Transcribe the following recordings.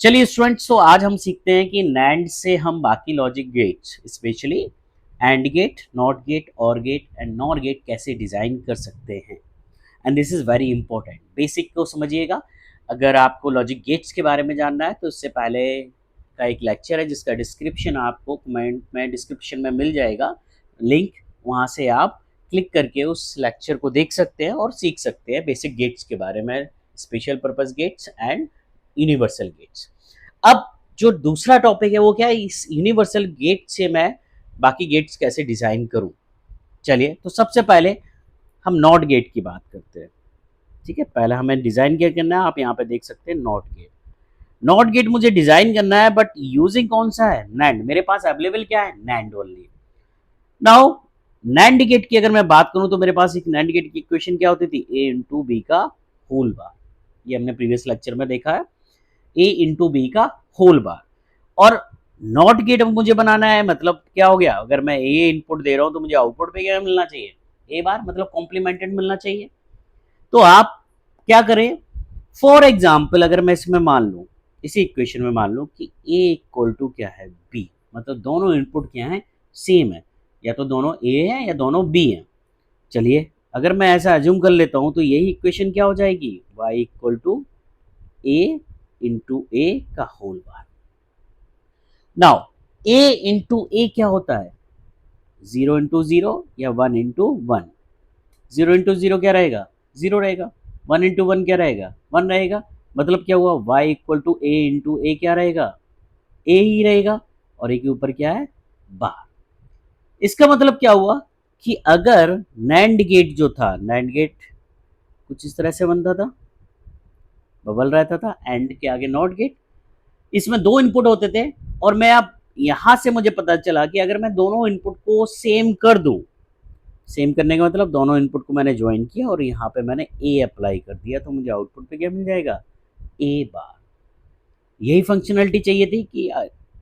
चलिए स्टूडेंट्स, तो आज हम सीखते हैं कि नैंड से हम बाकी logic gates specially AND gate, NOT gate, OR gate AND NOR gate कैसे डिज़ाइन कर सकते हैं। And this is very important, basic को समझिएगा। अगर आपको लॉजिक गेट्स के बारे में जानना है तो उससे पहले का एक लेक्चर है जिसका डिस्क्रिप्शन आपको कमेंट में, डिस्क्रिप्शन में मिल जाएगा लिंक। वहाँ से आप क्लिक करके उस लेक्चर को देख सकते हैं और सीख सकते हैं बेसिक गेट्स के बारे में, special purpose gates and universal gates. अब जो दूसरा टॉपिक है वो क्या है, इस यूनिवर्सल गेट से मैं बाकी गेट्स कैसे डिज़ाइन करूं। चलिए, तो सबसे पहले हम नॉट गेट की बात करते हैं। ठीक है, पहले हमें डिज़ाइन क्या करना है, आप यहाँ पे देख सकते हैं नॉट गेट। नॉट गेट मुझे डिज़ाइन करना है, बट यूजिंग कौन सा है, नैंड। मेरे पास अवेलेबल क्या है, NAND only. Now NAND gate की अगर मैं बात करूं तो मेरे पास एक नैंड गेट की इक्वेशन क्या होती थी, ए इंटू बी का होल बार। ये हमने प्रीवियस लेक्चर में देखा है, ए इंटू बी का होल बार। और नॉट गेट अब मुझे बनाना है, मतलब क्या हो गया, अगर मैं ए इनपुट दे रहा हूं तो मुझे आउटपुट पे क्या मिलना चाहिए, ए बार, मतलब कॉम्प्लीमेंटेड मिलना चाहिए। तो आप क्या करें, फॉर एग्जाम्पल अगर मैं इसमें मान लूं, इसी इक्वेशन में मान लूं कि ए इक्वल टू क्या है, बी, मतलब दोनों इनपुट क्या है, सेम है, या तो दोनों ए है या दोनों बी है। चलिए, अगर मैं ऐसा अज्यूम कर लेता हूं तो यही इक्वेशन क्या हो जाएगी, y equal to a into a का whole bar. Now a into a क्या होता है, जीरो इंटू जीरो या one into one. Zero into zero क्या रहेगा, जीरो रहेगा। वन इंटू वन क्या रहेगा, वन रहेगा। मतलब क्या हुआ, y equal to a into a क्या रहेगा, ए ही रहेगा, और ए के ऊपर क्या है, बार। इसका मतलब क्या हुआ कि अगर नैंड गेट जो था, नैंड गेट कुछ इस तरह से बनता था, बबल रहता था, एंड के आगे नॉट गेट। इसमें दो इनपुट होते थे, और मैं अब यहां से मुझे पता चला कि अगर मैं दोनों इनपुट को सेम कर दूं, सेम करने का मतलब दोनों इनपुट को मैंने ज्वाइन किया और यहाँ पे मैंने ए अप्लाई कर दिया, तो मुझे आउटपुट पे क्या मिल जाएगा, ए बार। यही फंक्शनलिटी चाहिए थी कि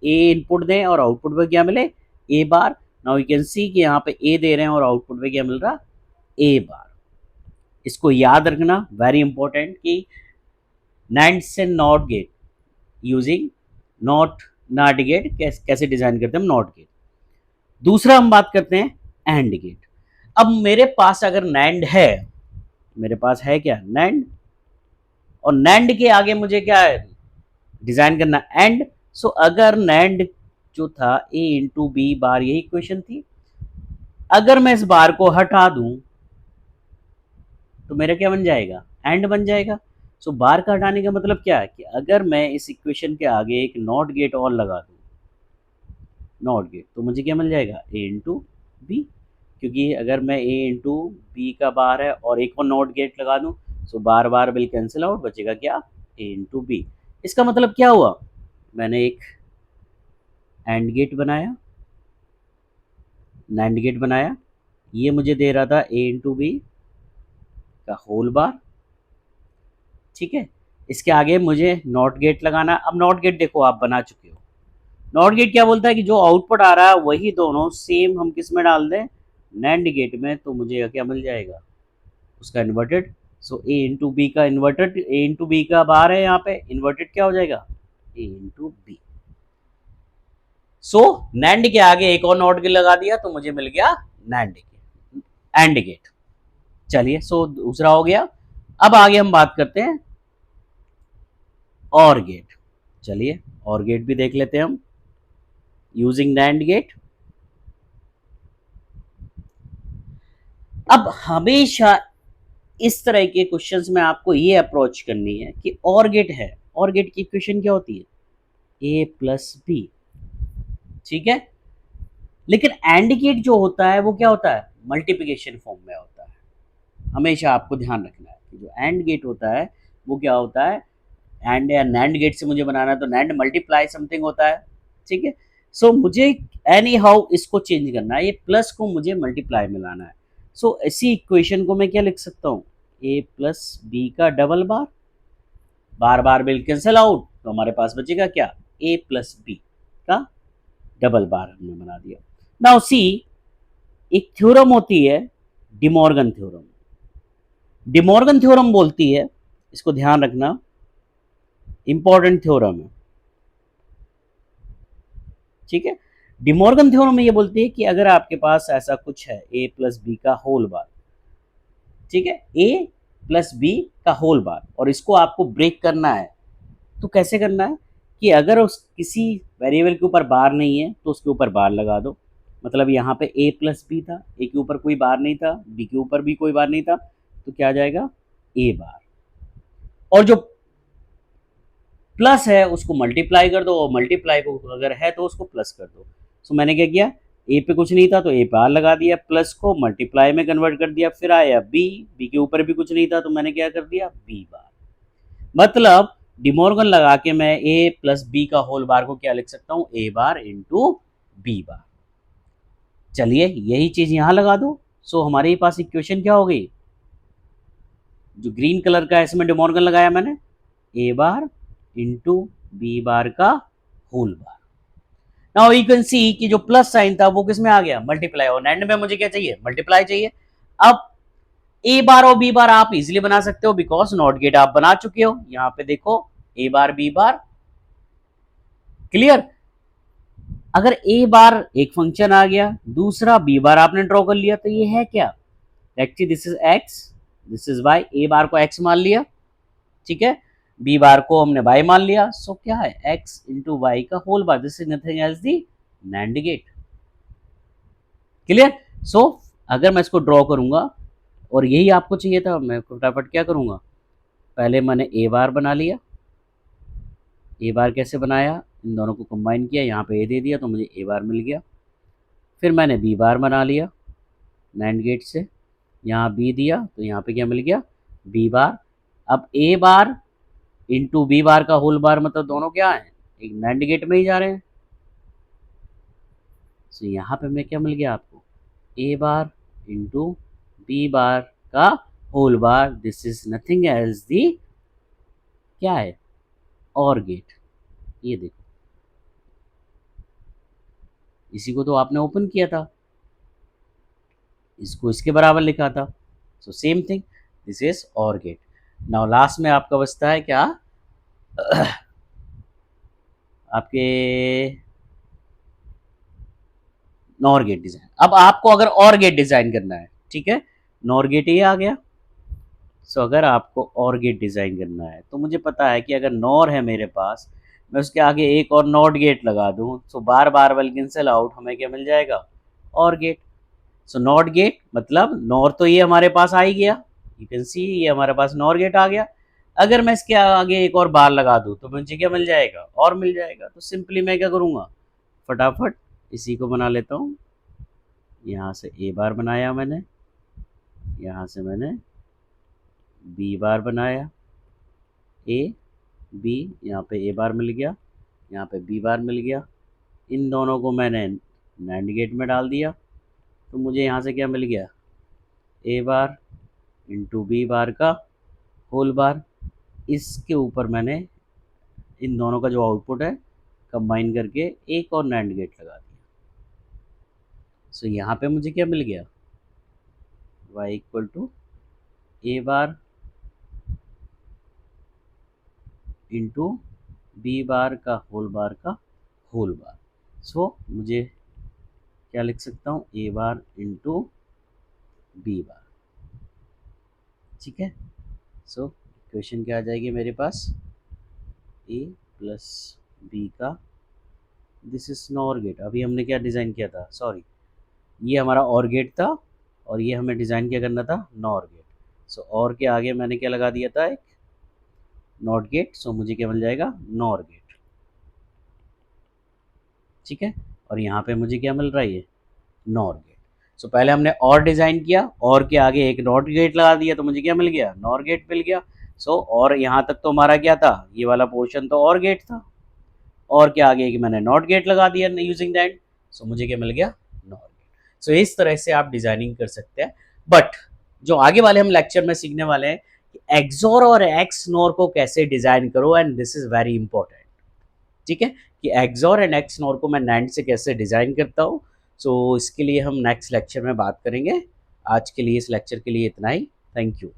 ए इनपुट दें और आउटपुट पे क्या मिले, ए बार। नाउ यू कैन सी कि यहाँ पे ए दे रहे हैं और आउटपुट पे क्या मिल रहा, ए बार। इसको याद रखना, वेरी इंपॉर्टेंट, कि नैंड से not gate using not gate कैसे डिजाइन करते हैं हम, नॉट गेट। दूसरा हम बात करते हैं एंड गेट। अब मेरे पास अगर नैंड है, मेरे पास है क्या, नैंड, और नैंड के आगे मुझे क्या है, डिजाइन करना एंड। सो अगर नैंड जो था ए इंटू बी बार, यही इक्वेशन थी, अगर मैं इस बार को हटा दूं तो मेरा क्या बन जाएगा, एंड बन जाएगा। सो बार का हटाने का मतलब क्या है कि अगर मैं इस इक्वेशन के आगे एक नॉट गेट और लगा दूं, नॉट गेट, तो मुझे क्या मिल जाएगा, ए इंटू बी। क्योंकि अगर मैं ए इंटू बी का बार है और एक और नॉट गेट लगा दूं, सो बार बार विल कैंसिल आउट, बचेगा क्या, ए इंटू बी। इसका मतलब क्या हुआ, मैंने एक एंड गेट बनाया, नैंड गेट बनाया, ये मुझे दे रहा था ए इंटू बी का होल बार। ठीक है, इसके आगे मुझे नॉट गेट लगाना। अब नॉट गेट देखो आप बना चुके हो। नॉट गेट क्या बोलता है कि जो आउटपुट आ रहा है वही दोनों सेम हम किस में डाल दें, नैंड गेट में, तो मुझे क्या मिल जाएगा, उसका इन्वर्टेड। सो ए इंटू बी का इन्वर्टेड, ए इंटू बी का बार है यहाँ पे, इन्वर्टेड क्या हो जाएगा, ए इंटू बी। सो नैंड के आगे एक और नॉट गेट लगा दिया तो मुझे मिल गया नैंड गेट, एंड गेट। चलिए, सो दूसरा हो गया। अब आगे हम बात करते हैं और गेट। चलिए, और गेट भी देख लेते हैं हम यूजिंग नैंड गेट। अब हमेशा इस तरह के क्वेश्चंस में आपको ये अप्रोच करनी है कि और गेट है, और गेट की इक्वेशन क्या होती है, ए प्लस बी। ठीक है, लेकिन एंड गेट जो होता है वो क्या होता है, मल्टीप्लिकेशन फॉर्म में होता है। हमेशा आपको ध्यान रखना है कि जो एंड गेट होता है वो क्या होता है, एंड या नैंड गेट से मुझे बनाना है तो नैंड मल्टीप्लाई समथिंग होता है। ठीक है, सो मुझे एनी हाउ इसको चेंज करना है, ये प्लस को मुझे मल्टीप्लाई में लाना है। सो इसी इक्वेशन को मैं क्या लिख सकता हूँ, ए प्लस बी का डबल बार, बार बार बिल कैंसिल आउट, तो हमारे पास बचेगा क्या, ए प्लस बी का डबल बार हमने बना दिया। नाउ सी, एक थ्योरम होती है डिमॉर्गन थ्योरम। डिमॉर्गन थ्योरम बोलती है, इसको ध्यान रखना, इंपॉर्टेंट थ्योरम है। ठीक है। डिमॉर्गन थ्योरम में ये बोलती है कि अगर आपके पास ऐसा कुछ है ए प्लस बी का होल बार, ठीक है, ए प्लस बी का होल बार, और इसको आपको ब्रेक करना है, तो कैसे करना है कि अगर उस किसी वेरिएबल के ऊपर बार नहीं है तो उसके ऊपर बार लगा दो। मतलब यहाँ पे ए प्लस बी था, ए के ऊपर कोई बार नहीं था, बी के ऊपर भी कोई बार नहीं था, तो क्या आ जाएगा, ए बार। और जो प्लस है उसको मल्टीप्लाई कर दो, और मल्टीप्लाई को अगर है तो उसको प्लस कर दो। सो मैंने क्या किया, ए पे कुछ नहीं था तो ए बार लगा दिया, प्लस को मल्टीप्लाई में कन्वर्ट कर दिया, फिर आया बी, बी के ऊपर भी कुछ नहीं था तो मैंने क्या कर दिया, बी बार। मतलब डिमॉर्गन लगा के मैं ए प्लस बी का होल बार को क्या लिख सकता हूँ, ए बार इंटू बी बार। चलिए यही चीज यहां लगा दो। सो हमारे पास इक्वेशन क्या हो गई, जो ग्रीन कलर का है इसमें डिमॉर्गन लगाया मैंने, ए बार इंटू बी बार का whole bar. Now you can see कि जो प्लस साइन था वो किस में आ गया, मल्टीप्लाई, और एंड में मुझे क्या चाहिए, मल्टीप्लाई चाहिए। अब ए बार और बी बार आप इजीली बना सकते हो बिकॉज नॉट गेट आप बना चुके हो। यहां पे देखो ए बार बी बार, क्लियर। अगर ए बार एक फंक्शन आ गया, दूसरा बी बार आपने ड्रॉ कर लिया, तो ये है क्या, actually this is x, this is y. A bar को एक्स मान लिया, ठीक है, बी बार को हमने वाई मान लिया, सो क्या है, एक्स इंटू वाई का whole bar, this is nothing else the NAND gate, clear. So अगर मैं इसको ड्रॉ करूंगा, और यही आपको चाहिए था, मैं फटाफट क्या करूंगा, पहले मैंने ए बार बना लिया, ए बार कैसे बनाया, इन दोनों को कंबाइन किया, यहाँ पे ए दे दिया तो मुझे ए बार मिल गया। फिर मैंने बी बार बना लिया नैंड गेट से, यहाँ बी दिया तो यहाँ पे क्या मिल गया, बी बार। अब ए बार इंटू बी बार का होल बार, मतलब दोनों क्या है, एक नैंड गेट में ही जा रहे हैं। तो यहाँ पे मैं क्या मिल गया आपको, ए बार इंटू बी बार का whole bar, this is nothing else the क्या है, और गेट। ये देखो, इसी को तो आपने ओपन किया था, इसको इसके बराबर लिखा था, so same thing, this is और गेट। नाउ लास्ट में आपका बचता है क्या, आपके नॉर गेट डिजाइन। अब आपको अगर और गेट डिजाइन करना है, ठीक है, नॉर गेट ये आ गया। सो अगर आपको और गेट डिजाइन करना है तो मुझे पता है कि अगर नॉर है मेरे पास, मैं उसके आगे एक और नॉट गेट लगा दूं, सो बार बार वेल कैंसिल आउट, हमें क्या मिल जाएगा, और गेट। सो नॉट गेट मतलब नॉर तो ये हमारे पास आ ही गया, यू कैन सी ये हमारे पास नॉर गेट आ गया। अगर मैं इसके आगे एक और बार लगा दूं तो मुझे क्या मिल जाएगा, और मिल जाएगा। तो सिंपली मैं क्या करूंगा, फटाफट इसी को बना लेता हूँ। यहाँ से ए बार बनाया मैंने, यहाँ से मैंने बी बार बनाया, ए बी, यहाँ पे ए बार मिल गया, यहाँ पे बी बार मिल गया, इन दोनों को मैंने नैंड गेट में डाल दिया, तो मुझे यहाँ से क्या मिल गया, ए बार इंटू बी बार का होल बार। इसके ऊपर मैंने इन दोनों का जो आउटपुट है कंबाइन करके एक और नैंड गेट लगा दिया। सो यहाँ पे मुझे क्या मिल गया, y equal to A bar into B bar का होल बार। सो मुझे क्या लिख सकता हूँ, ए बार इंटू बी बार, ठीक है। सो इक्वेशन क्या आ जाएगी मेरे पास, ए प्लस बी का, दिस इज नॉर गेट। अभी हमने क्या डिज़ाइन किया था, सॉरी, ये हमारा और गेट था, और ये हमें डिज़ाइन क्या करना था, नॉर गेट। सो और के आगे मैंने क्या लगा दिया था, एक नॉट गेट। सो मुझे क्या मिल जाएगा, नॉर गेट, ठीक है। और यहाँ पे मुझे क्या मिल रहा है, ये नॉर गेट। सो पहले हमने और डिज़ाइन किया, और के आगे एक नॉट गेट लगा दिया, तो मुझे क्या मिल गया, नॉर गेट मिल गया। सो और यहाँ तक तो हमारा क्या था, ये वाला पोर्शन तो और गेट था, और के आगे कि मैंने नॉट गेट लगा दिया यूजिंग दैट, सो मुझे क्या मिल गया, नॉट गेट। सो इस तरह से आप डिजाइनिंग कर सकते हैं। बट जो आगे वाले हम लेक्चर में सीखने वाले हैं कि एक्सोर और एक्स नोर को कैसे डिजाइन करो, and this is very important, ठीक है, कि एक्सोर एंड एक्स नोर को मैं नैंड से कैसे डिजाइन करता हूँ। सो इसके लिए हम नेक्स्ट लेक्चर में बात करेंगे। आज के लिए इस लेक्चर के लिए इतना ही, थैंक यू।